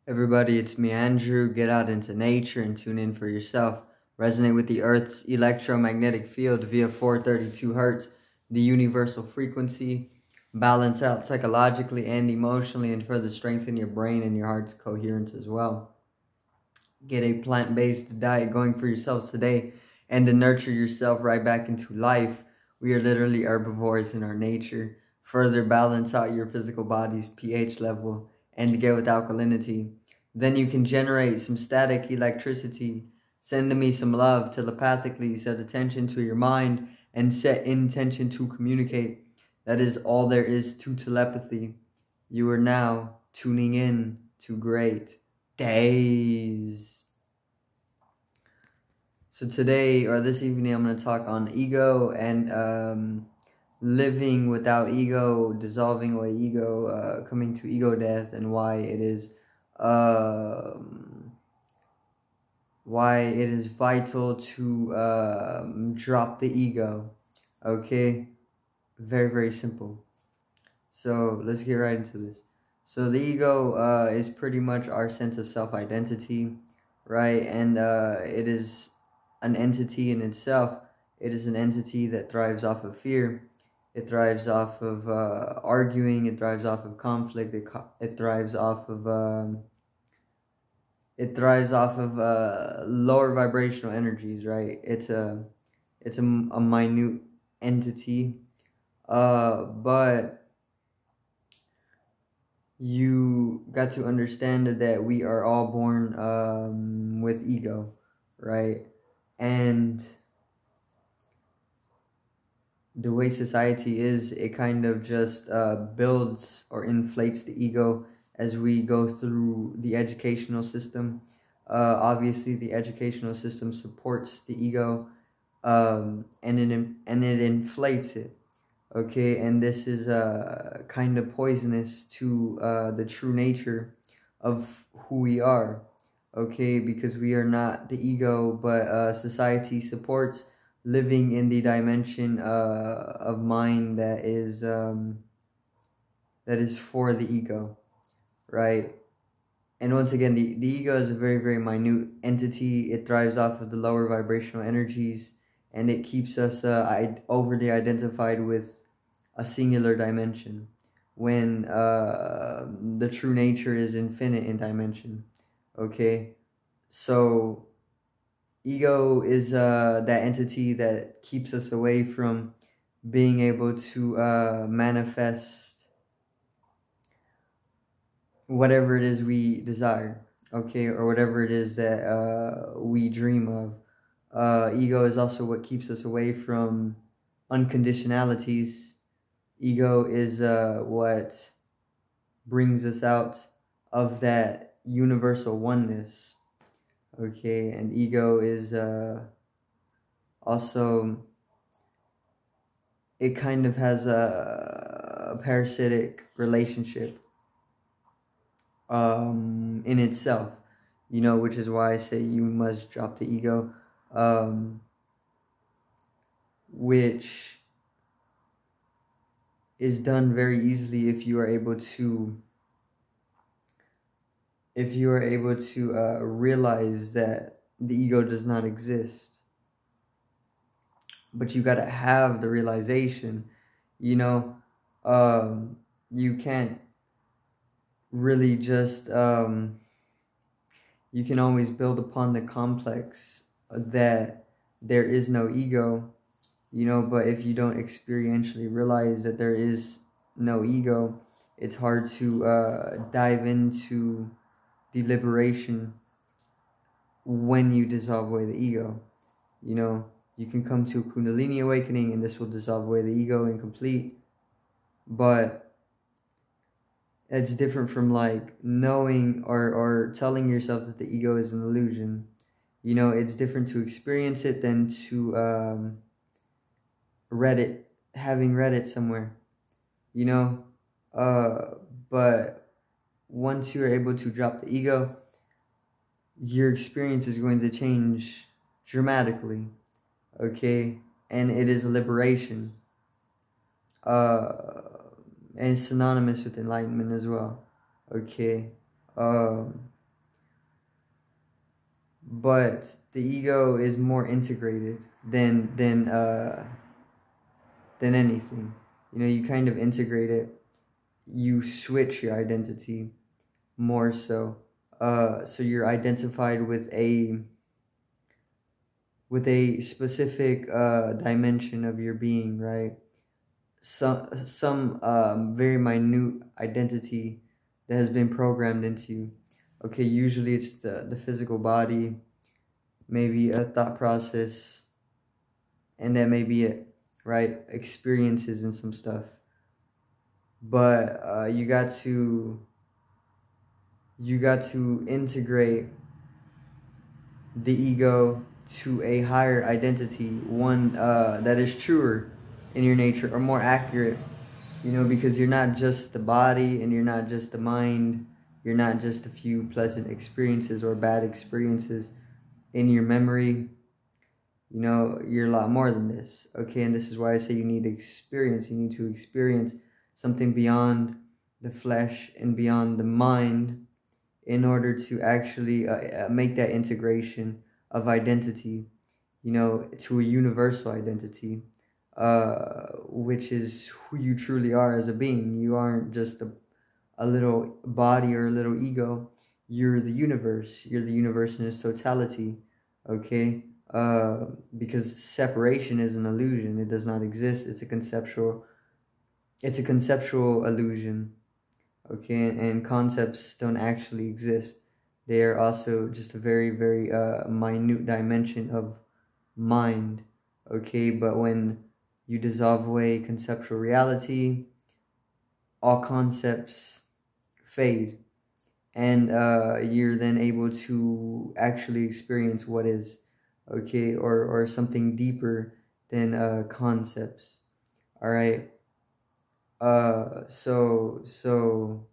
Everybody, it's me, Andrew. Get out into nature and tune in for yourself. Resonate with the Earth's electromagnetic field via 432 hertz, the universal frequency. Balance out psychologically and emotionally and further strengthen your brain and your heart's coherence as well. Get a plant-based diet going for yourselves today and to nurture yourself right back into life. We are literally herbivores in our nature. Further balance out your physical body's pH level and to get with alkalinity. Then you can generate some static electricity. Send me some love telepathically. Set attention to your mind and set intention to communicate. That is all there is to telepathy. You are now tuning in to great days. So today or this evening I'm going to talk on ego and living without ego, dissolving away ego, coming to ego death, and why it is vital to drop the ego. Okay, very simple. So let's get right into this. So the ego is pretty much our sense of self-identity, right? And it is an entity in itself. It is an entity that thrives off of fear. It thrives off of arguing. It thrives off of conflict. It thrives off of lower vibrational energies, right? It's a minute entity, but you got to understand that we are all born with ego, right? And the way society is, it kind of just builds or inflates the ego as we go through the educational system. Obviously, the educational system supports the ego, and it inflates it. Okay, and this is kind of poisonous to the true nature of who we are. Okay, because we are not the ego, but society supports living in the dimension of mind that is for the ego, right? And once again, the ego is a very minute entity. It thrives off of the lower vibrational energies, and it keeps us overly identified with a singular dimension when the true nature is infinite in dimension. Okay, so ego is that entity that keeps us away from being able to manifest whatever it is we desire, okay, or whatever it is that we dream of. Ego is also what keeps us away from unconditionalities. Ego is what brings us out of that universal oneness, okay, and ego is also, it kind of has a parasitic relationship in itself, you know, which is why I say you must drop the ego, which is done very easily if you are able to realize that the ego does not exist. But you gotta have the realization, you know. You can't really just you can always build upon the complex that there is no ego, you know, but if you don't experientially realize that there is no ego, it's hard to dive into the liberation when you dissolve away the ego. You know, you can come to a Kundalini awakening and this will dissolve away the ego incomplete, but it's different from like knowing or telling yourself that the ego is an illusion. You know, it's different to experience it than to having read it somewhere, you know. But once you're able to drop the ego, your experience is going to change dramatically, okay? And it is a liberation, and synonymous with enlightenment as well, okay? but the ego is more integrated than anything. You know, you kind of integrate it. You switch your identity more so. So you're identified with a specific dimension of your being, right? Some very minute identity that has been programmed into you. Okay, usually it's the physical body, maybe a thought process, and that may be it, right? Experiences and some stuff. But you got to integrate the ego to a higher identity, one that is truer in your nature or more accurate, you know, because you're not just the body and you're not just the mind, you're not just a few pleasant experiences or bad experiences in your memory. You know, you're a lot more than this, okay? And this is why I say you need experience. You need to experience something beyond the flesh and beyond the mind in order to actually make that integration of identity, you know, to a universal identity, which is who you truly are as a being. You aren't just a little body or a little ego. You're the universe. You're the universe in its totality, okay? Because separation is an illusion. It does not exist. It's a conceptual illusion. Okay, and concepts don't actually exist. They are also just a very, very minute dimension of mind. Okay, but when you dissolve away conceptual reality, all concepts fade, and you're then able to actually experience what is, okay, or something deeper than concepts. All right. So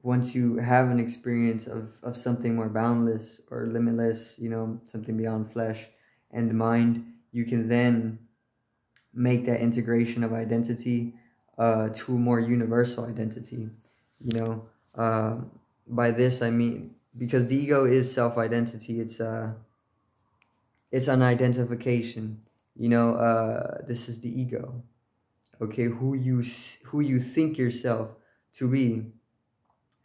once you have an experience of something more boundless or limitless, you know, something beyond flesh and mind, you can then make that integration of identity to a more universal identity. You know, by this I mean, because the ego is self-identity, it's an identification. You know, this is the ego. Okay, who you think yourself to be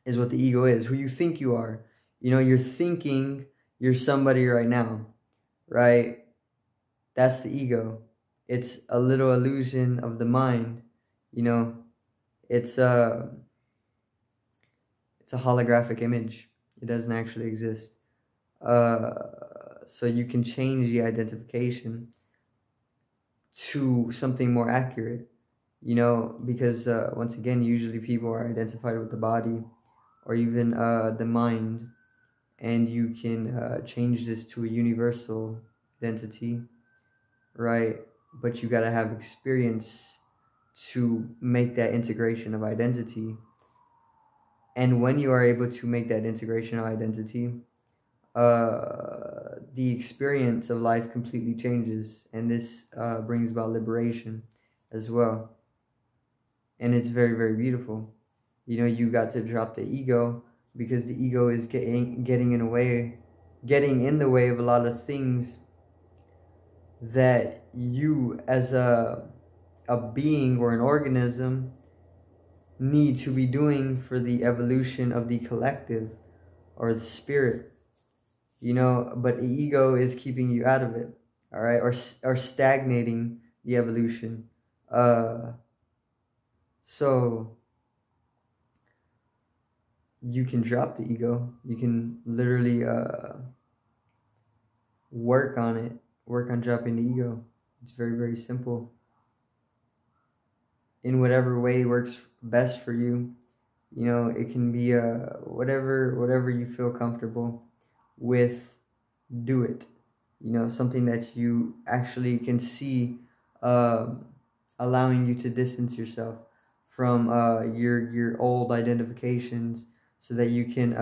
is what the ego is. Who you think you are. You know, you're thinking you're somebody right now, right? That's the ego. It's a little illusion of the mind. You know, it's a holographic image. It doesn't actually exist. So you can change the identification to something more accurate. You know, because once again, usually people are identified with the body or even the mind, and you can change this to a universal identity, right? But you got to have experience to make that integration of identity. And when you are able to make that integration of identity, the experience of life completely changes, and this brings about liberation as well. And it's very, very beautiful. You know, you got to drop the ego, because the ego is getting in the way of a lot of things that you as a being or an organism need to be doing for the evolution of the collective or the spirit. You know, but the ego is keeping you out of it, all right, or stagnating the evolution. So you can drop the ego. You can literally work on it. Work on dropping the ego. It's very, very simple. In whatever way works best for you. You know, it can be whatever you feel comfortable with. Do it. You know, something that you actually can see allowing you to distance yourself from your old identifications, so that you can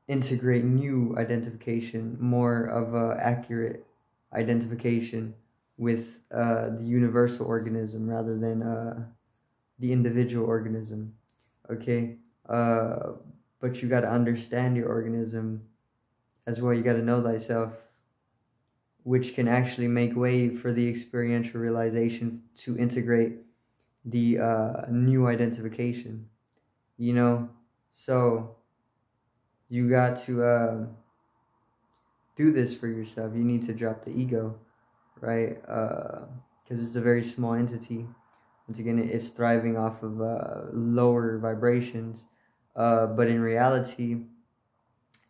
integrate new identification, more of a accurate identification with the universal organism rather than the individual organism. Okay, but you got to understand your organism as well. You got to know thyself, which can actually make way for the experiential realization to integrate the new identification, you know. So you got to do this for yourself. You need to drop the ego, right? Because it's a very small entity. Once again, it's thriving off of lower vibrations, but in reality,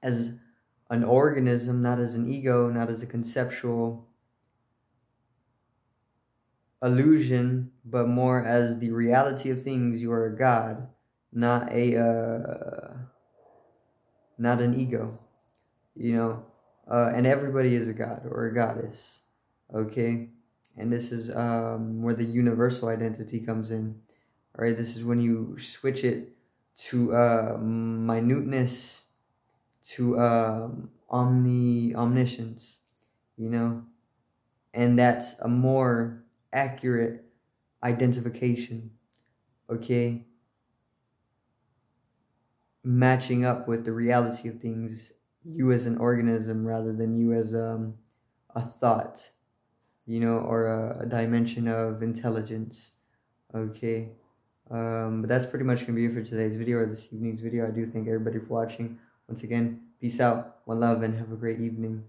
as an organism, not as an ego, not as a conceptual illusion, but more as the reality of things, you are a god, not not an ego, you know. And everybody is a god or a goddess, okay. And this is where the universal identity comes in. All right, this is when you switch it to minuteness, to omniscience, you know. And that's a more accurate identification, okay, matching up with the reality of things, you as an organism rather than you as a thought, you know, or a dimension of intelligence, okay. But that's pretty much gonna be it for today's video, or this evening's video. I do thank everybody for watching. Once again, peace out, one love, and have a great evening.